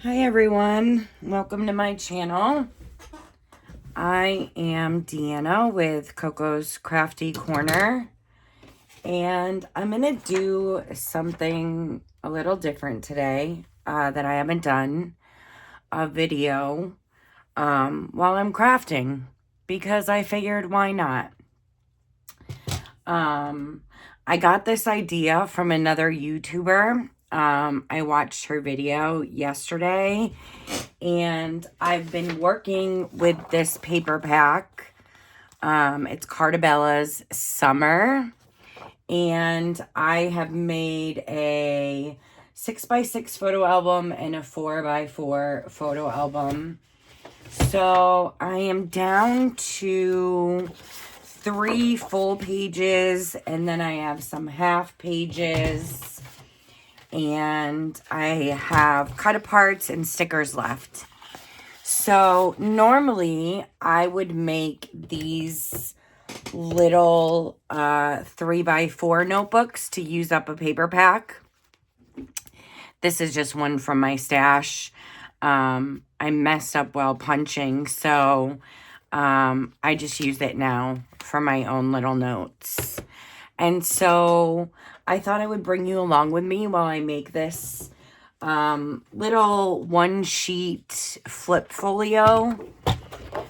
Hi everyone, welcome to my channel. I am Deanna with Coco's Crafty Corner, and I'm gonna do something a little different today that I haven't done a video while I'm crafting, because I figured why not. I got this idea from another YouTuber. I watched her video yesterday, and I've been working with this paper pack. It's Carta Bella's Summer, and I have made a 6x6 photo album and a 4x4 photo album. So I am down to 3 full pages, and then I have some half pages, and I have cut aparts and stickers left. So normally I would make these little 3x4 notebooks to use up a paper pack. This is just one from my stash. I messed up while punching, so I just use it now for my own little notes. And so I thought I would bring you along with me while I make this little one-sheet flip folio.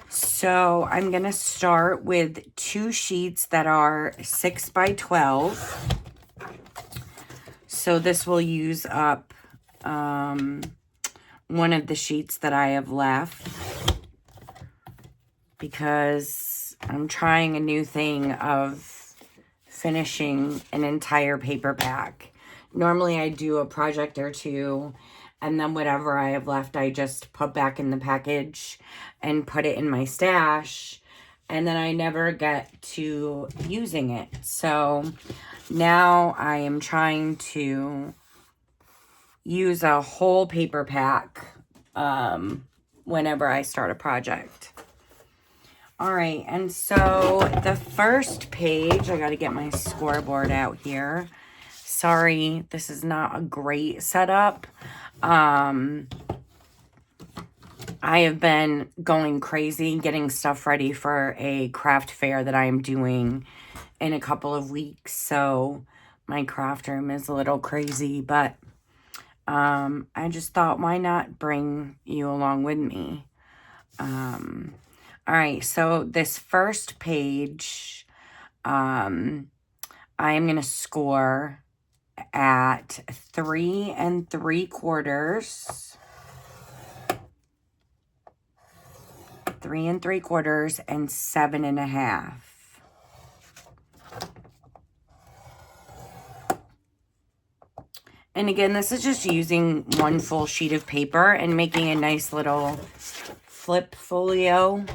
So I'm going to start with 2 sheets that are 6x12. So this will use up one of the sheets that I have left, because I'm trying a new thing of finishing an entire paper pack. Normally I do a project or two, and then whatever I have left I just put back in the package and put it in my stash, and then I never get to using it. So now I am trying to use a whole paper pack whenever I start a project. All right, and so the first page, I got to get my scoreboard out here. Sorry, this is not a great setup. I have been going crazy getting stuff ready for a craft fair that I am doing in a couple of weeks. So my craft room is a little crazy, but I just thought, why not bring you along with me? All right, so this first page, I am going to score at 3 3/4, 3 3/4, and 7 1/2. And again, this is just using one full sheet of paper and making a nice little flip folio.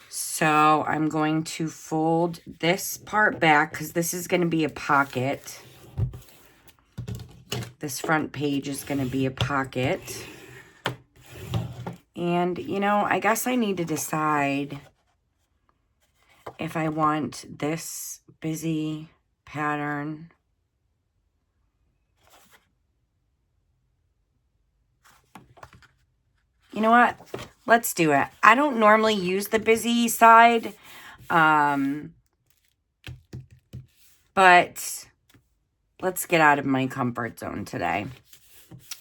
So I'm going to fold this part back, because this is going to be a pocket. This front page is going to be a pocket. And, you know, I guess I need to decide if I want this busy pattern. You know what? Let's do it. I don't normally use the busy side, but let's get out of my comfort zone today.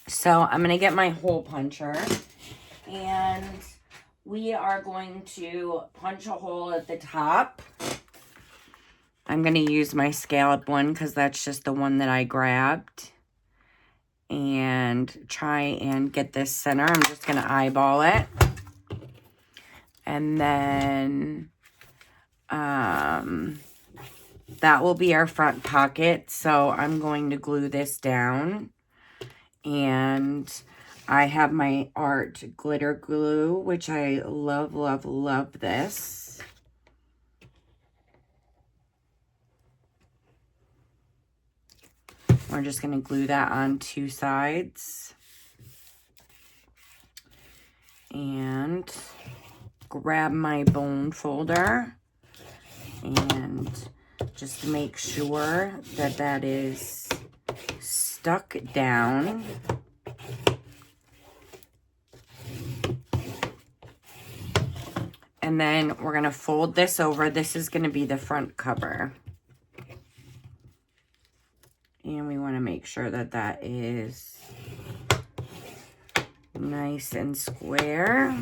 So I'm going to get my hole puncher, and we are going to punch a hole at the top. I'm going to use my scallop one, because that's just the one that I grabbed, and try and get this center. I'm just going to eyeball it. And then that will be our front pocket. So I'm going to glue this down. And I have my art glitter glue, which I love, love, love this. We're just going to glue that on 2 sides. And grab my bone folder and just make sure that that is stuck down. And then we're going to fold this over. This is going to be the front cover. And we want to make sure that that is nice and square.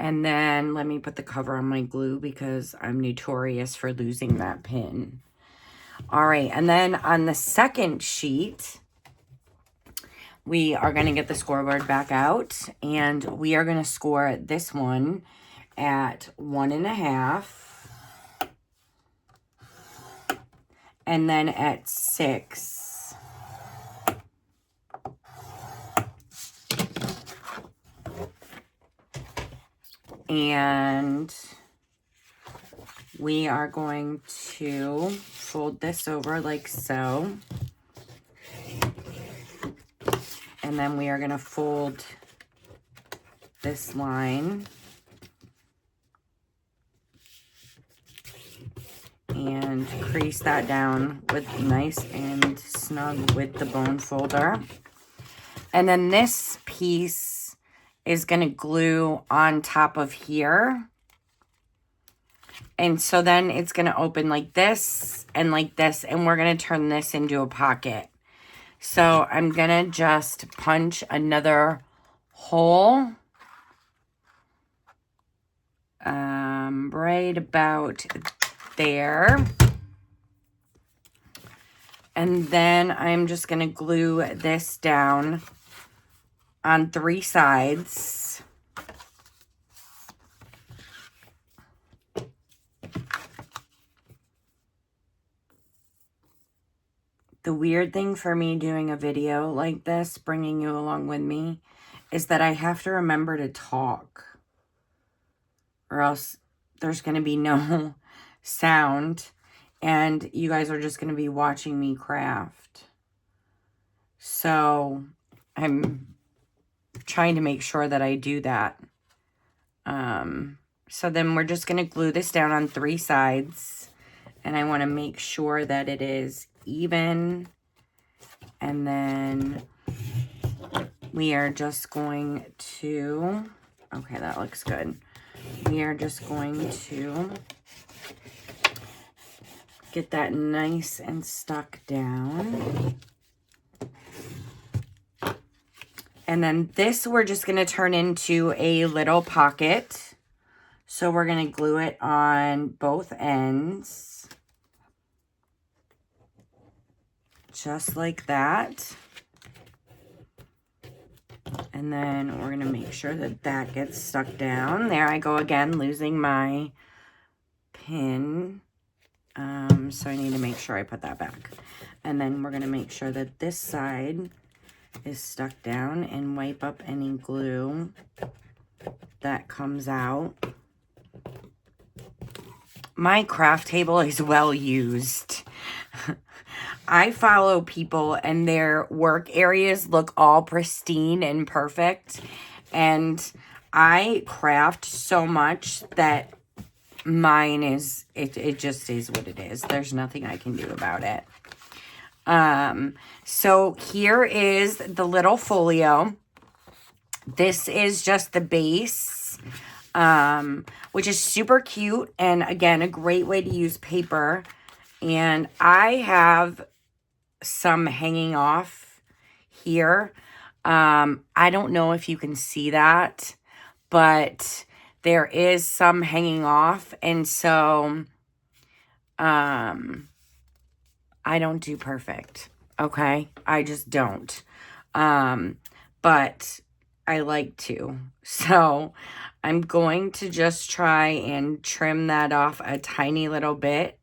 And then let me put the cover on my glue because I'm notorious for losing that pin. All right, and then on the second sheet, we are going to get the scoreboard back out, and we are going to score this one at 1.5, and then at 6. And we are going to fold this over like so. And then we are going to fold this line and crease that down with nice and snug with the bone folder. And then this piece is going to glue on top of here. And so then it's going to open like this, and we're going to turn this into a pocket. So I'm going to just punch another hole right about there. And then I'm just going to glue this down on 3 sides. The weird thing for me doing a video like this, bringing you along with me, is that I have to remember to talk, or else there's going to be no sound, and you guys are just going to be watching me craft. So I'm trying to make sure that I do that. So then we're just going to glue this down on 3 sides, and I want to make sure that it is even. And then we are just going to, okay, that looks good. We are just going to get that nice and stuck down. And then this we're just going to turn into a little pocket. So we're going to glue it on both ends. Just like that. And then we're going to make sure that that gets stuck down. There I go again, losing my pin. So I need to make sure I put that back. And then we're going to make sure that this side is stuck down and wipe up any glue that comes out. My craft table is well used. I follow people and their work areas look all pristine and perfect. And I craft so much that mine is, it just is what it is. There's nothing I can do about it. So here is the little folio. This is just the base, which is super cute. And again, a great way to use paper. And I have some hanging off here. I don't know if you can see that, but there is some hanging off. And so, I don't do perfect. Okay. I just don't. But I like to. So I'm going to just try and trim that off a tiny little bit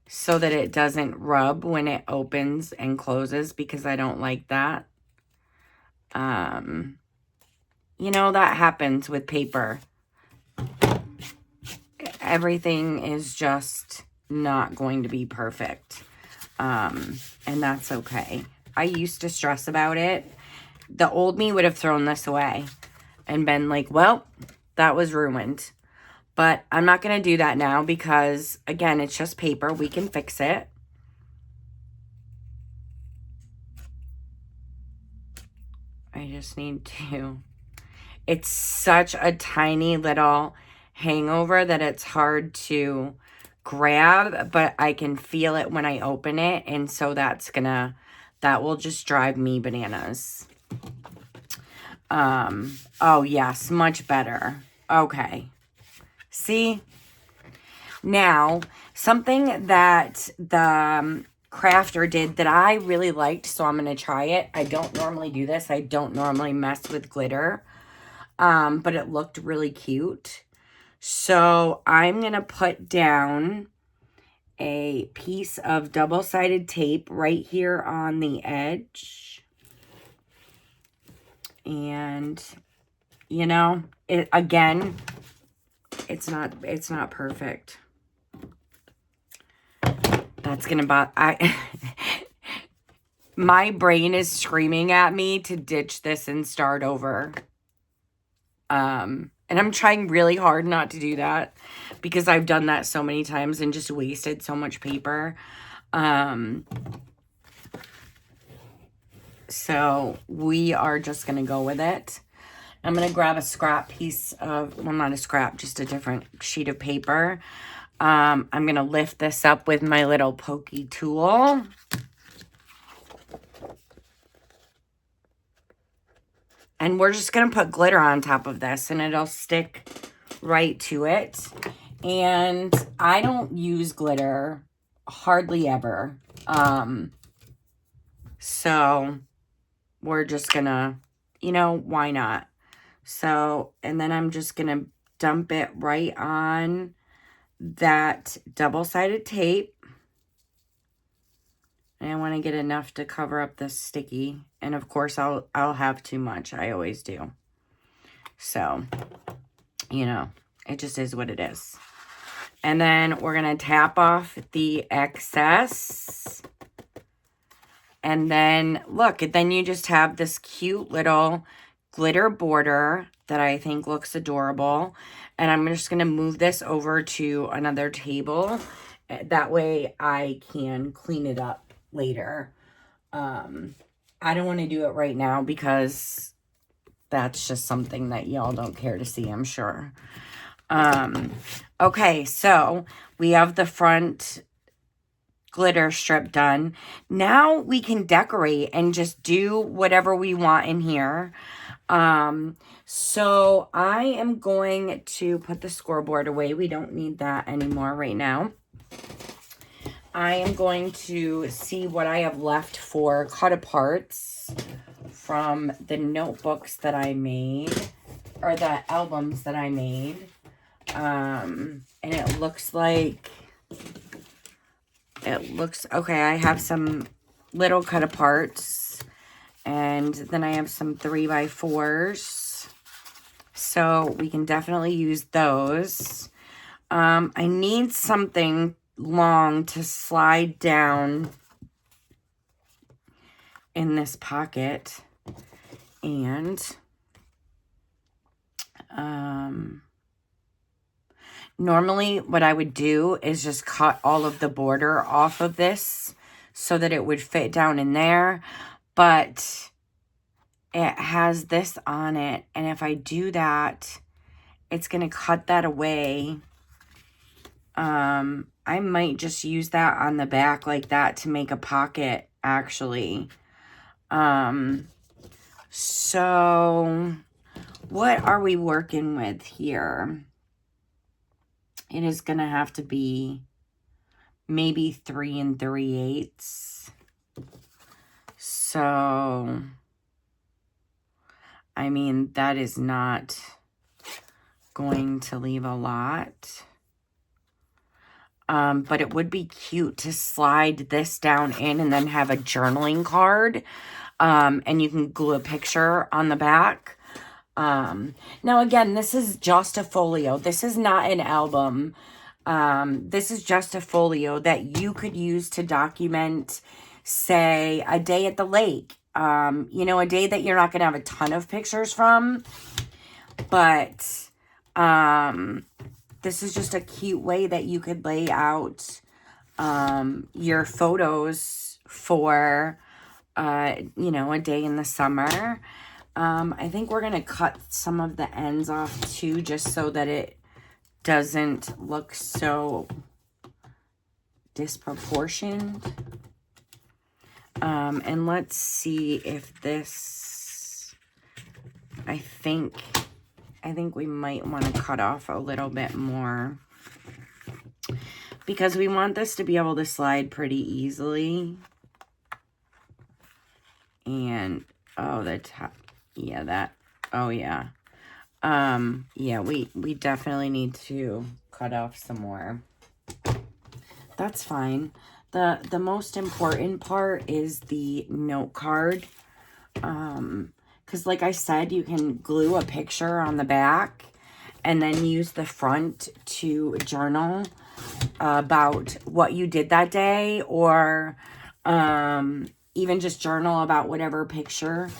so that it doesn't rub when it opens and closes, because I don't like that. You know, that happens with paper. Everything is just not going to be perfect. And that's okay. I used to stress about it. The old me would have thrown this away and been like, well, that was ruined. But I'm not going to do that now because, again, it's just paper. We can fix it. I just need to It's such a tiny little hangover that it's hard to grab, but I can feel it when I open it. And so that will just drive me bananas. Oh yes, much better. Okay. See? Now, something that the crafter did that I really liked, so I'm going to try it. I don't normally do this. I don't normally mess with glitter. But it looked really cute. So I'm going to put down a piece of double-sided tape right here on the edge. And, you know, again, it's not perfect. That's going to my brain is screaming at me to ditch this and start over. And I'm trying really hard not to do that because I've done that so many times and just wasted so much paper. So we are just going to go with it. I'm going to grab a scrap piece of, well, not a scrap, just a different sheet of paper. I'm going to lift this up with my little pokey tool. And we're just going to put glitter on top of this and it'll stick right to it. And I don't use glitter hardly ever. So we're just going to, you know, why not? So, and then I'm just going to dump it right on that double-sided tape. And I want to get enough to cover up this sticky. And of course, I'll have too much. I always do. So, you know, it just is what it is. And then we're going to tap off the excess. And then, look, then you just have this cute little glitter border that I think looks adorable. And I'm just going to move this over to another table. That way I can clean it up later. I don't want to do it right now because that's just something that y'all don't care to see, I'm sure. Okay, so we have the front glitter strip done. Now we can decorate and just do whatever we want in here. So I am going to put the scoreboard away. We don't need that anymore right now. I am going to see what I have left for cut-aparts from the notebooks that I made, or the albums that I made. And it looks like, okay, I have some little cut-aparts, and then I have some 3x4s. So we can definitely use those. I need something long to slide down in this pocket, and normally what I would do is just cut all of the border off of this so that it would fit down in there, but it has this on it, and if I do that, it's going to cut that away. I might just use that on the back like that to make a pocket, actually. So what are we working with here? It is going to have to be maybe 3 3/8. So, I mean, that is not going to leave a lot. But it would be cute to slide this down in and then have a journaling card. And you can glue a picture on the back. Now again, this is just a folio. This is not an album. This is just a folio that you could use to document, say, a day at the lake. You know, a day that you're not going to have a ton of pictures from. But, this is just a cute way that you could lay out, your photos for, you know, a day in the summer. I think we're going to cut some of the ends off too, just so that it doesn't look so disproportioned. And let's see if this, I think we might want to cut off a little bit more, because we want this to be able to slide pretty easily. And, oh, the top, yeah, that, oh, yeah. Yeah, we definitely need to cut off some more. That's fine. The most important part is the note card. Because like I said, you can glue a picture on the back and then use the front to journal about what you did that day, or even just journal about whatever picture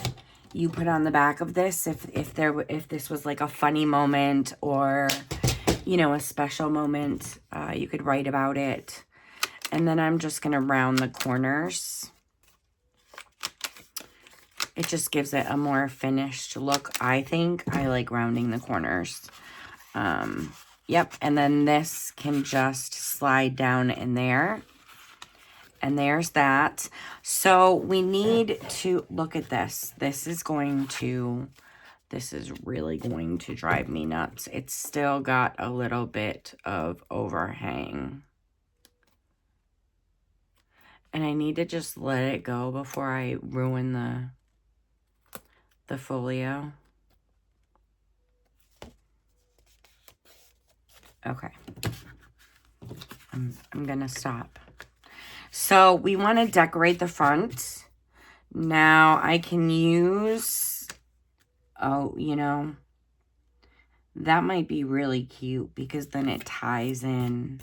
you put on the back of this. If this was like a funny moment, or you know, a special moment, you could write about it. And then I'm just gonna round the corners. It just gives it a more finished look, I think. I like rounding the corners. Yep, and then this can just slide down in there. And there's that. So we need to look at this. This is really going to drive me nuts. It's still got a little bit of overhang. And I need to just let it go before I ruin the folio. Okay. I'm gonna stop. So we want to decorate the front. Now I can use, oh, you know, that might be really cute, because then it ties in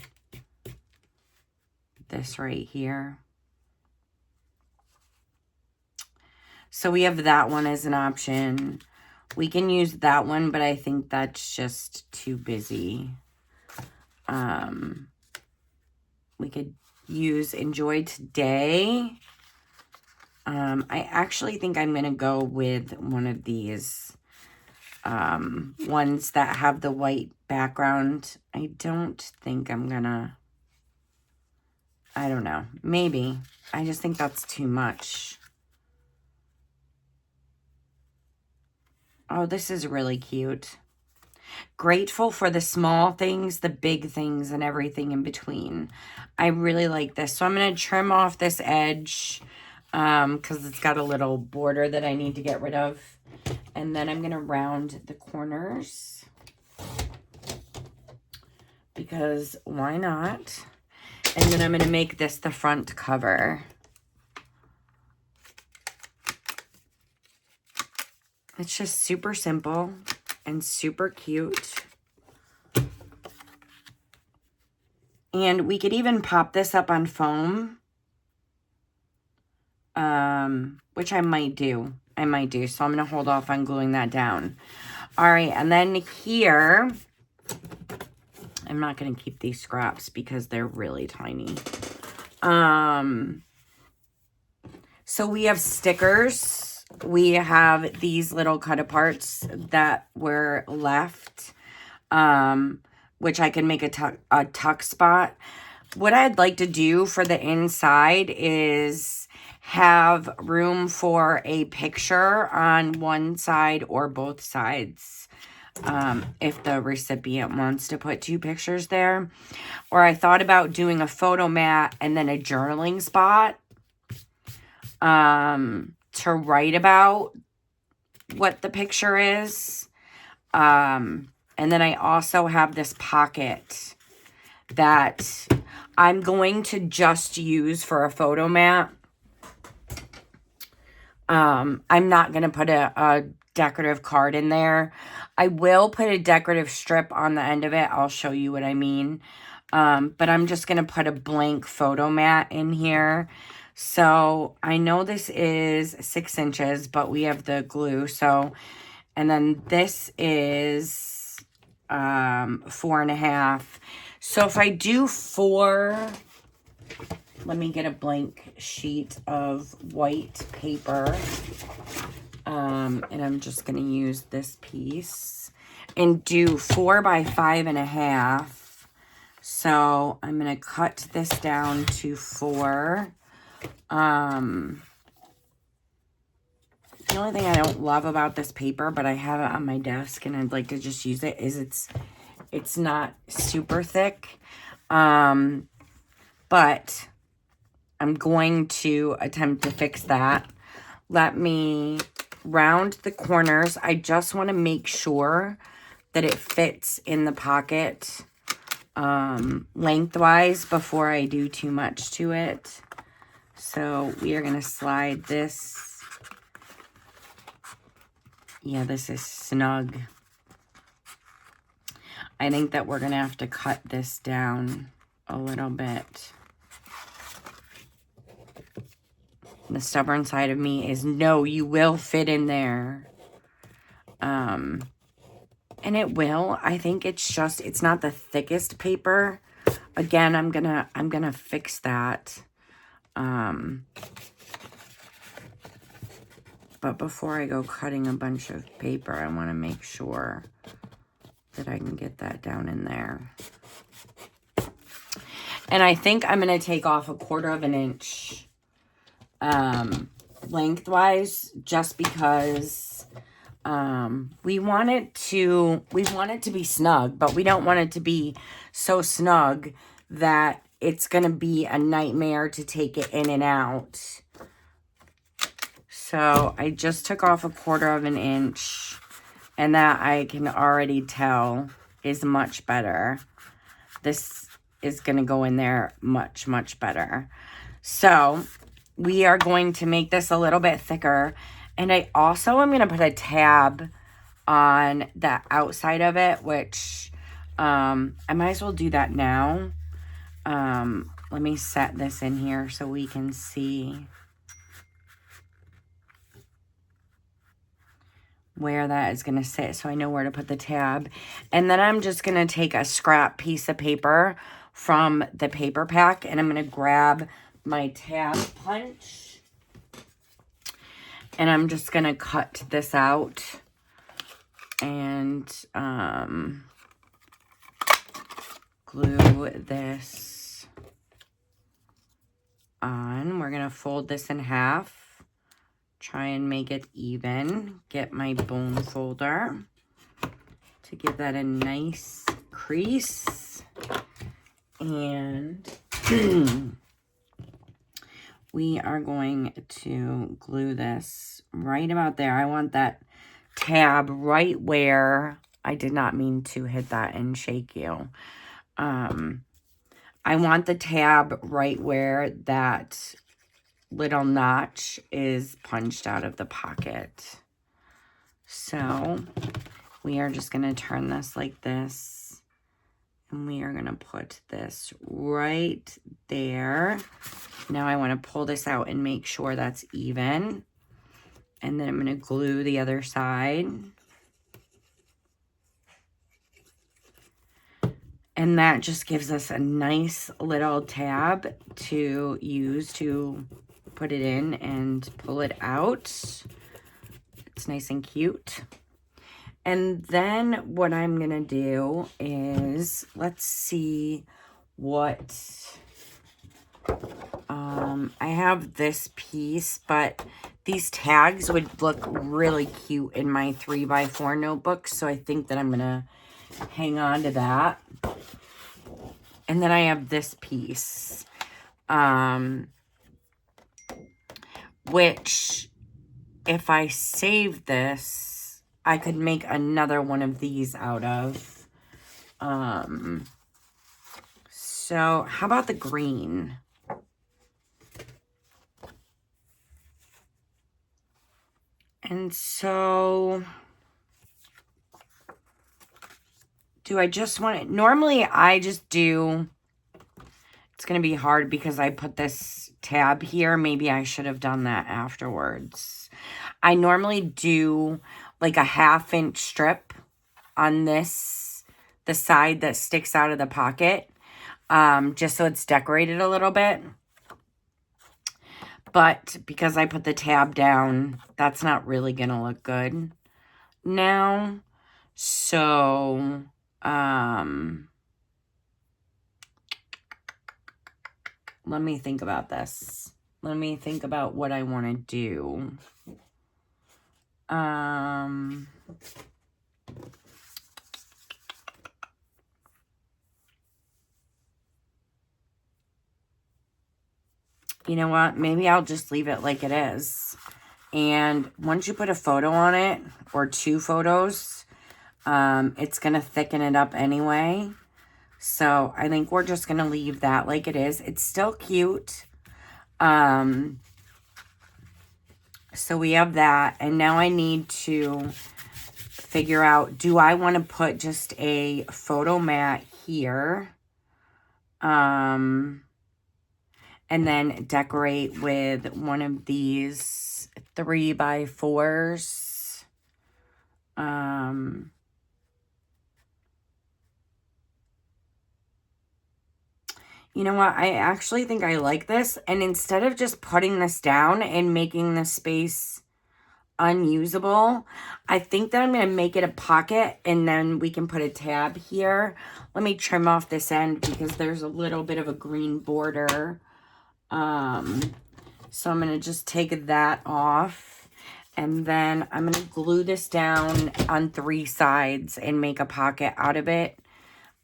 this right here. So we have that one as an option. We can use that one, but I think that's just too busy. We could use Enjoy Today. I actually think I'm going to go with one of these ones that have the white background. I don't think I'm going to, I don't know, maybe. I just think that's too much. Oh, this is really cute. Grateful for the small things, the big things, and everything in between. I really like this. So I'm going to trim off this edge because it's got a little border that I need to get rid of. And then I'm going to round the corners, because why not? And then I'm going to make this the front cover. It's just super simple and super cute. And we could even pop this up on foam, which I might do. So I'm going to hold off on gluing that down. All right, and then here, I'm not going to keep these scraps because they're really tiny. So we have stickers. We have these little cut-aparts that were left, which I can make a tuck spot. What I'd like to do for the inside is have room for a picture on one side or both sides, if the recipient wants to put two pictures there. Or I thought about doing a photo mat and then a journaling spot to write about what the picture is. And then I also have this pocket that I'm going to just use for a photo mat. I'm not going to put a decorative card in there. I will put a decorative strip on the end of it. I'll show you what I mean. But I'm just going to put a blank photo mat in here. So I know this is 6 inches, but we have the glue. So, and then this is 4.5. So if I do 4, let me get a blank sheet of white paper. And I'm just going to use this piece and do 4 by 5.5. So I'm going to cut this down to 4. The only thing I don't love about this paper, but I have it on my desk and I'd like to just use it, is it's not super thick. But I'm going to attempt to fix that. Let me round the corners. I just want to make sure that it fits in the pocket lengthwise before I do too much to it. So we are going to slide this. Yeah, this is snug. I think that we're going to have to cut this down a little bit. The stubborn side of me is, no, you will fit in there. And it will. I think it's not the thickest paper. Again, I'm gonna fix that. But before I go cutting a bunch of paper, I want to make sure that I can get that down in there. And I think I'm going to take off 1/4 inch lengthwise, just because we want it to be snug, but we don't want it to be so snug that it's going to be a nightmare to take it in and out. So I just took off 1/4 inch, and that I can already tell is much better. This is going to go in there much, much better. So we are going to make this a little bit thicker. And I also am going to put a tab on the outside of it, which I might as well do that now. Let me set this in here so we can see where that is going to sit, so I know where to put the tab. And then I'm just going to take a scrap piece of paper from the paper pack, and I'm going to grab my tab punch, and I'm just going to cut this out and glue this on. We're going to fold this in half. Try and make it even. Get my bone folder to give that a nice crease. And we are going to glue this right about there. I want that tab right where, I did not mean to hit that and shake you. I want the tab right where that little notch is punched out of the pocket. So we are just going to turn this like this, and we are going to put this right there. Now I want to pull this out and make sure that's even, and then I'm going to glue the other side. And that just gives us a nice little tab to use to put it in and pull it out. It's nice and cute. And then what I'm going to do is, let's see what, I have this piece, but these tags would look really cute in my 3x4 notebook. So I think that I'm going to hang on to that. And then I have this piece, which if I save this, I could make another one of these out of. So how about the green? And so, do I just want it? Normally I just do, it's going to be hard because I put this tab here. Maybe I should have done that afterwards. I normally do like a 1/2 inch strip on this, the side that sticks out of the pocket, just so it's decorated a little bit. But because I put the tab down, that's not really going to look good now. So, let me think about this. Let me think about what I want to do. You know what? Maybe I'll just leave it like it is. And once you put a photo on it, or 2 photos, it's going to thicken it up anyway. So I think we're just going to leave that like it is. It's still cute. So we have that. And now I need to figure out, do I want to put just a photo mat here? And then decorate with one of these 3x4s. You know what? I actually think I like this. And instead of just putting this down and making the space unusable, I think that I'm going to make it a pocket, and then we can put a tab here. Let me trim off this end because there's a little bit of a green border. So I'm going to just take that off, and then I'm going to glue this down on 3 sides and make a pocket out of it.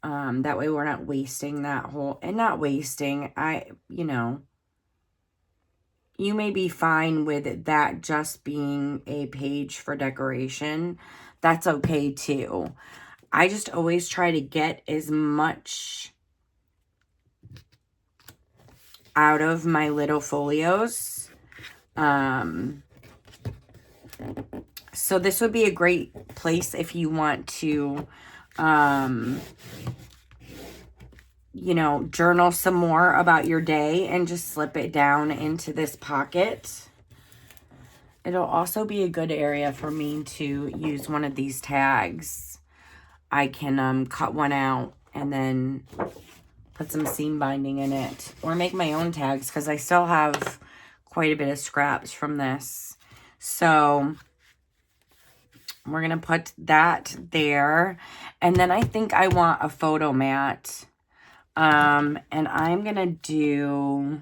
That way we're not wasting that whole, and not wasting, you know, you may be fine with that just being a page for decoration. That's okay too. I just always try to get as much out of my little folios. So this would be a great place if you want to, you know, journal some more about your day and just slip it down into this pocket. It'll also be a good area for me to use one of these tags. I can cut one out and then put some seam binding in it, or make my own tags because I still have quite a bit of scraps from this. So we're going to put that there. And then I think I want a photo mat. And I'm going to do,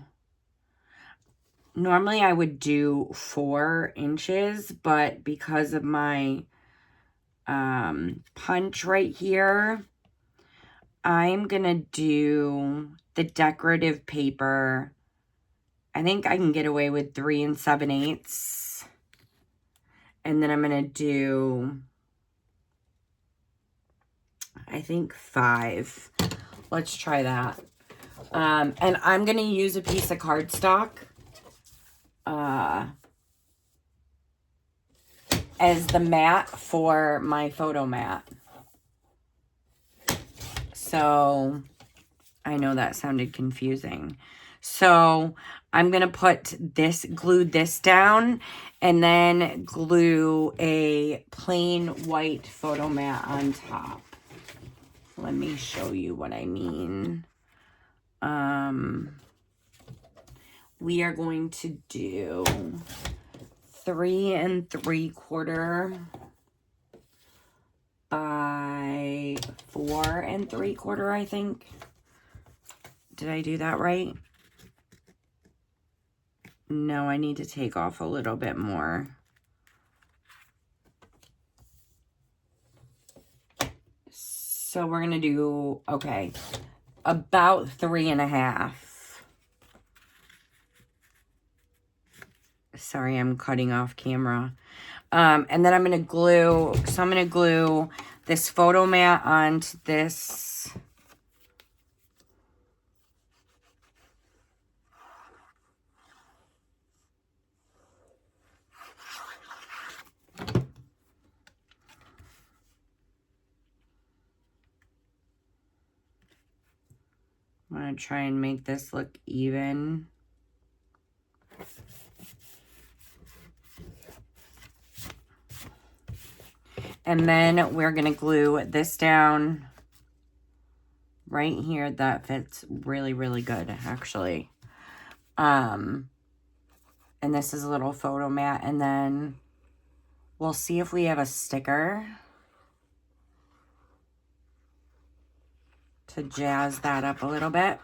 normally I would do 4 inches, but because of my punch right here, I'm going to do the decorative paper. I think I can get away with 3 7/8. And then I'm going to do, I think 5. Let's try that. And I'm going to use a piece of cardstock as the mat for my photo mat. So I know that sounded confusing. So I'm going to put this, glue this down, and then glue a plain white photo mat on top. Let me show you what I mean. We are going to do 3 3/4 by 4 3/4, I think. Did I do that right? No, I need to take off a little bit more. So we're going to do, okay, about 3 1/2. Sorry, I'm cutting off camera. And then I'm going to glue, so I'm going to glue this photo mat onto this. I'm going to try and make this look even. And then we're going to glue this down right here. That fits really, really good, actually. And this is a little photo mat. And then we'll see if we have a sticker to jazz that up a little bit.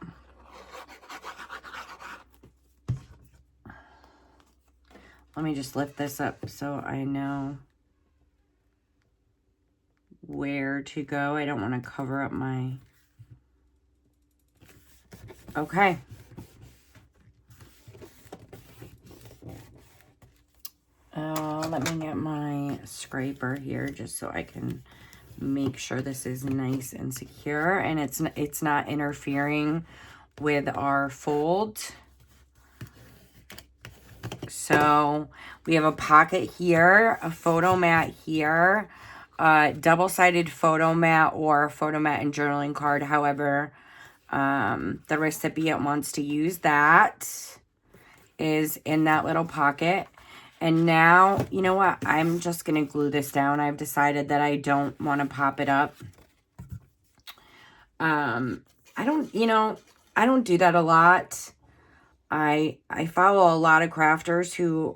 Let me just lift this up so I know where to go. I don't want to cover up my... Okay. Let me get my scraper here just so I can make sure this is nice and secure and it's not interfering with our fold. So we have a pocket here, a photo mat here, a double-sided photo mat or photo mat and journaling card. However, the recipient wants to use that is in that little pocket. And now, you know what? I'm just going to glue this down. I've decided that I don't want to pop it up. I don't do that a lot. I follow a lot of crafters who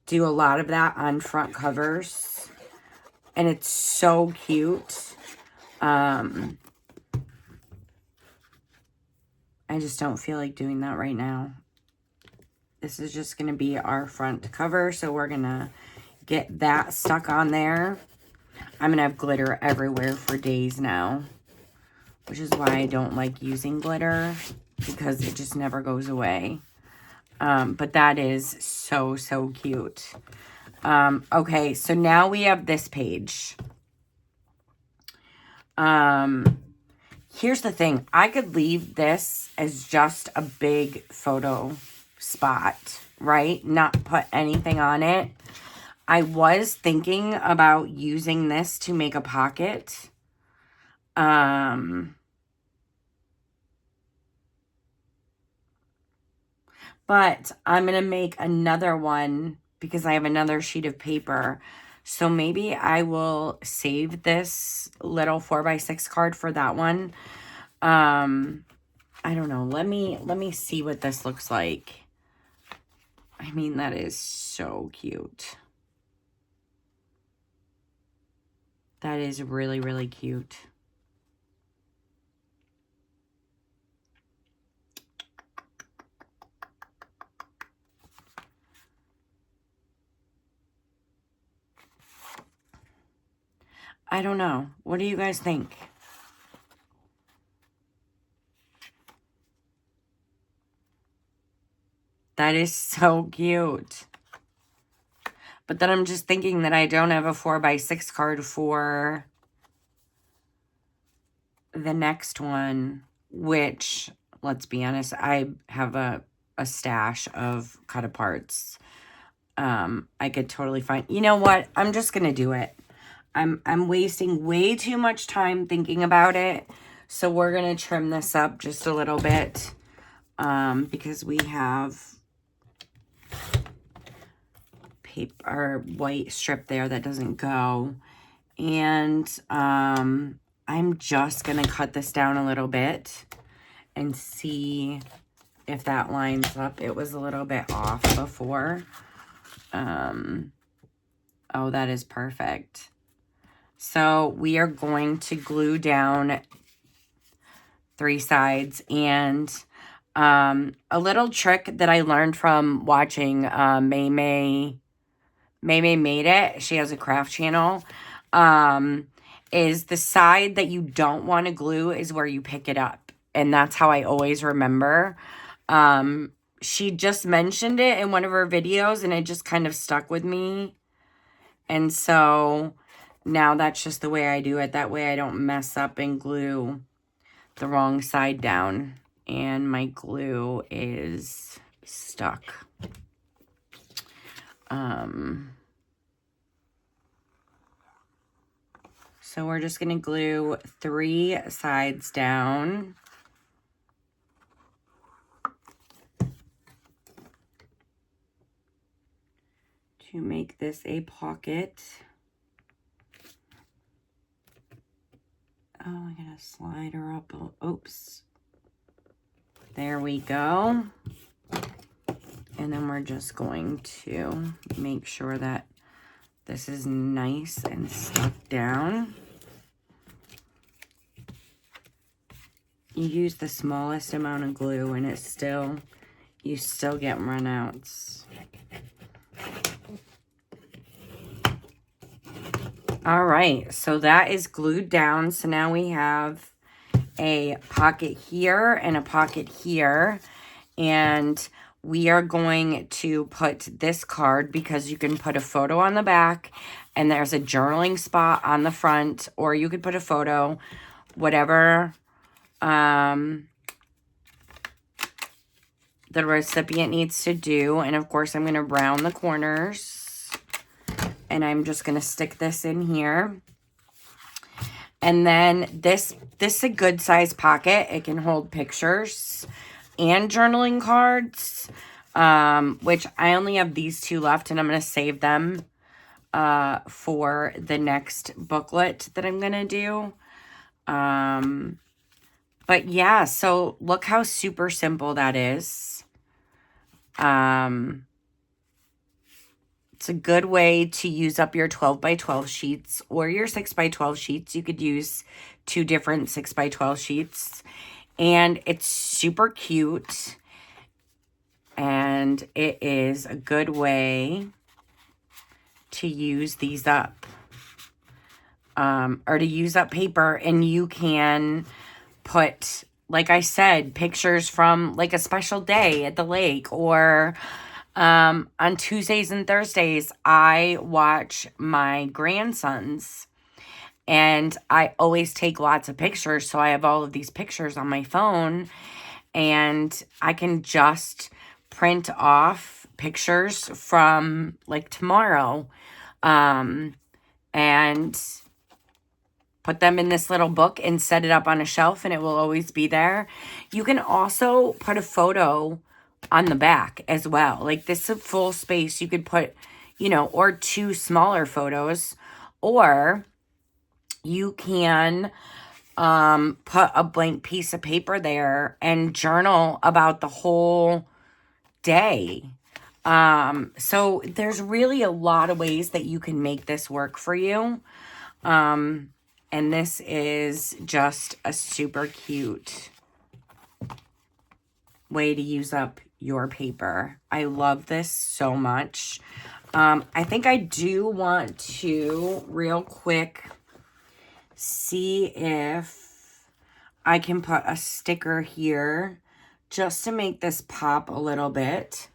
do a lot of that on front covers. And it's so cute. I just don't feel like doing that right now. This is just going to be our front cover, so we're going to get that stuck on there. I'm going to have glitter everywhere for days now, which is why I don't like using glitter, because it just never goes away. But that is so, so cute. Okay, so now we have this page. Here's the thing. I could leave this as just a big photo spot, right? Not put anything on it. I was thinking about using this to make a pocket. But I'm going to make another one because I have another sheet of paper. So maybe I will save this little 4x6 card for that one. I don't know. Let me see what this looks like. I mean, that is so cute. That is really, really cute. I don't know. What do you guys think? That is so cute. But then I'm just thinking that I don't have a 4x6 card for the next one, which, let's be honest, I have a stash of cut aparts. I could totally find... You know what? I'm just going to do it. I'm wasting way too much time thinking about it. So we're going to trim this up just a little bit. Because we have paper, white strip there that doesn't go. And I'm just going to cut this down a little bit and see if that lines up. It was a little bit off before. Oh, that is perfect. So we are going to glue down 3 sides. And a little trick that I learned from watching May Made It. She has a craft channel. Is the side that you don't want to glue is where you pick it up. And that's how I always remember. She just mentioned it in one of her videos and it just kind of stuck with me. And so now that's just the way I do it. That way I don't mess up and glue the wrong side down. And my glue is stuck. So we're just going to glue 3 sides down. To make this a pocket. Oh, I gotta slide her up. Oops. There we go. And then we're just going to make sure that this is nice and stuck down. You use the smallest amount of glue and it's still, you still get runouts. All right, so that is glued down. So now we have a pocket here and a pocket here. And we are going to put this card, because you can put a photo on the back and there's a journaling spot on the front, or you could put a photo, whatever the recipient needs to do. And of course, I'm going to round the corners, and I'm just going to stick this in here. And then this is a good size pocket. It can hold pictures and journaling cards, which I only have these two left, and I'm going to save them for the next booklet that I'm going to do. But yeah, so look how super simple that is. It's a good way to use up your 12 by 12 sheets or your 6 by 12 sheets. You could use 2 different 6 by 12 sheets. And it's super cute. And it is a good way to use these up. Or to use up paper. And you can put, like I said, pictures from like a special day at the lake, or on Tuesdays and Thursdays, I watch my grandsons, and I always take lots of pictures. So I have all of these pictures on my phone, and I can just print off pictures from like tomorrow, and put them in this little book and set it up on a shelf, and it will always be there. You can also put a photo on the back as well. Like, this is a full space. You could put, you know, or 2 smaller photos, or you can put a blank piece of paper there and journal about the whole day. So there's really a lot of ways that you can make this work for you. And this is just a super cute way to use up your paper. I love this so much. I think I do want to real quick see if I can put a sticker here just to make this pop a little bit.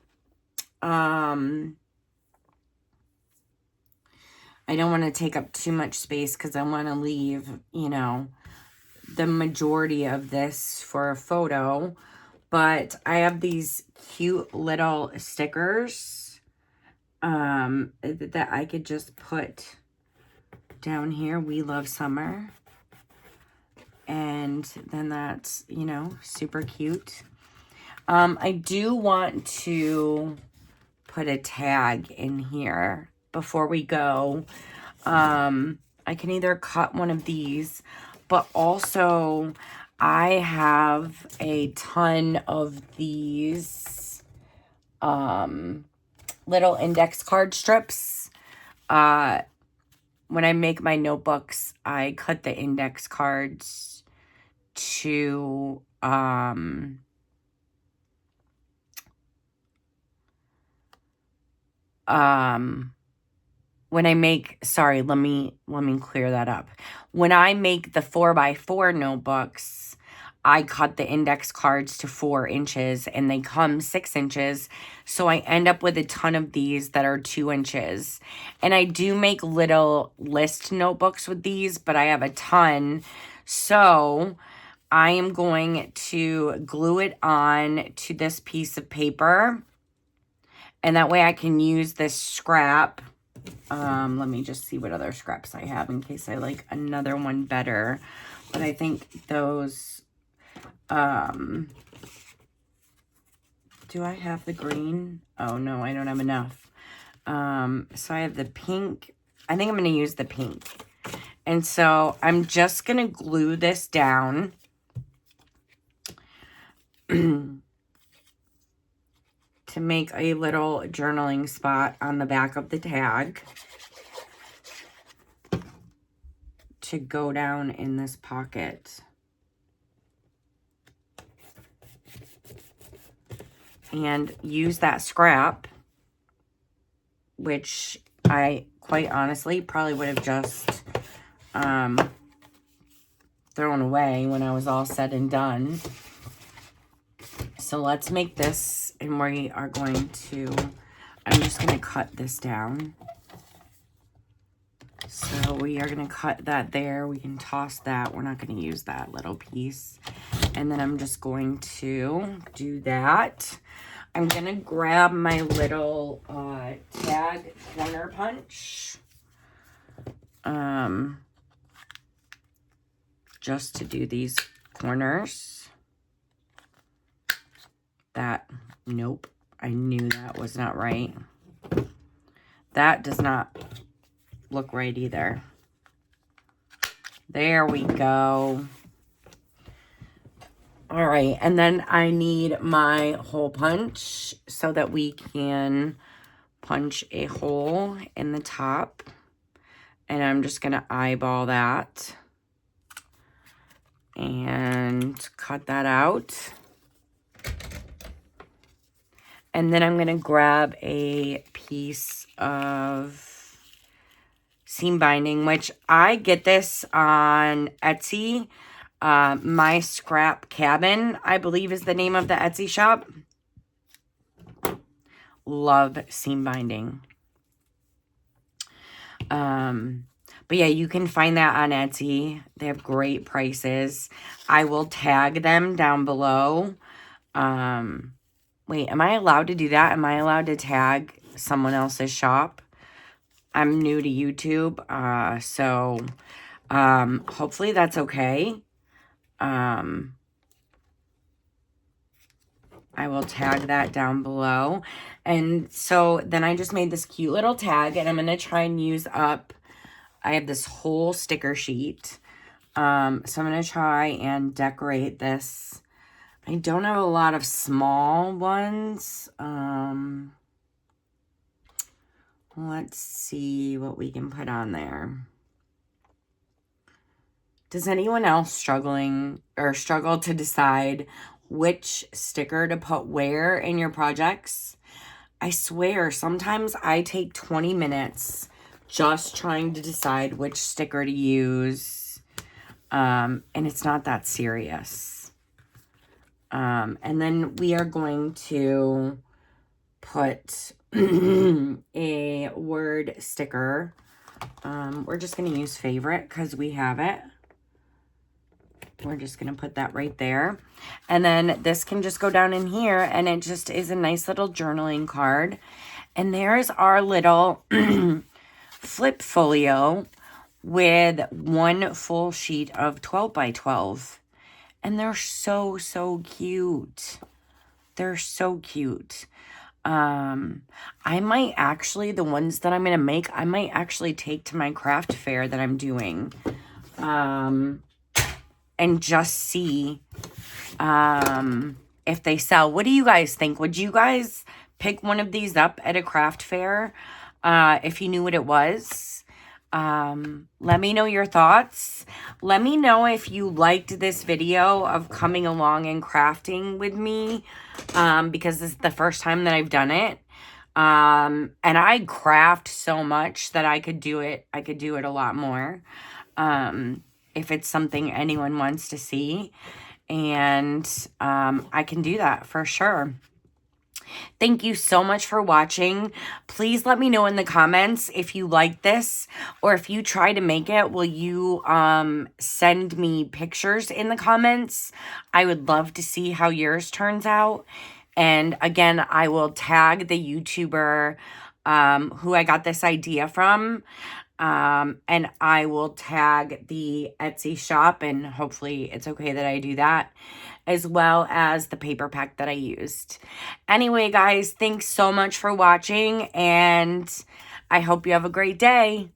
I don't want to take up too much space because I want to leave, you know, the majority of this for a photo. But I have these cute little stickers that I could just put down here. We love summer. And then that's, you know, super cute. I do want to put a tag in here before we go. I can either cut one of these, but also I have a ton of these little index card strips. When I make my notebooks, I cut the index cards to when I make, sorry, let me clear that up. When I make the 4x4 notebooks, I cut the index cards to 4 inches and they come 6 inches. So I end up with a ton of these that are 2 inches. And I do make little list notebooks with these, but I have a ton. So I am going to glue it on to this piece of paper. And that way I can use this scrap. Let me just see what other scraps I have in case I like another one better. But I think those, do I have the green? Oh no, I don't have enough. So I have the pink. I think I'm going to use the pink. And so I'm just going to glue this down. to make a little journaling spot on the back of the tag to go down in this pocket. And use that scrap, which I quite honestly probably would have just thrown away when I was all said and done. So let's make this, and we are going to, I'm just going to cut this down. So we are going to cut that there. We can toss that. We're not going to use that little piece. And then I'm just going to do that. I'm going to grab my little tag corner punch. Just to do these corners. Nope, I knew that was not right. That does not look right either. There we go. All right, and then I need my hole punch so that we can punch a hole in the top. And I'm just going to eyeball that and cut that out. And then I'm going to grab a piece of seam binding, which I get this on Etsy. My Scrap Cabin, I believe, is the name of the Etsy shop. Love seam binding. But yeah, you can find that on Etsy. They have great prices. I will tag them down below. Wait, am I allowed to do that? Am I allowed to tag someone else's shop? I'm new to YouTube, so hopefully that's okay. I will tag that down below. And so then I just made this cute little tag, and I'm going to try and use up, I have this whole sticker sheet. So I'm going to try and decorate this. I don't have a lot of small ones. Let's see what we can put on there. Does anyone else struggle to decide which sticker to put where in your projects? I swear, sometimes I take 20 minutes just trying to decide which sticker to use. And it's not that serious. And then we are going to put a word sticker. We're just going to use favorite because we have it. We're just going to put that right there. And then this can just go down in here, and it just is a nice little journaling card. And there's our little flip folio with one full sheet of 12 by 12. And they're so, so cute. They're so cute. I might actually, the ones that I'm going to make, I might actually take to my craft fair that I'm doing. And just see if they sell. What do you guys think? Would you guys pick one of these up at a craft fair if you knew what it was? Let me know your thoughts. Let me know if you liked this video of coming along and crafting with me, because this is the first time that I've done it. And I craft so much that I could do it a lot more. If it's something anyone wants to see. And I can do that for sure. Thank you so much for watching. Please let me know in the comments if you like this, or if you try to make it, will you send me pictures in the comments? I would love to see how yours turns out. And again, I will tag the YouTuber who I got this idea from. And I will tag the Etsy shop, and hopefully it's okay that I do that, as well as the paper pack that I used. Anyway, guys, thanks so much for watching, and I hope you have a great day.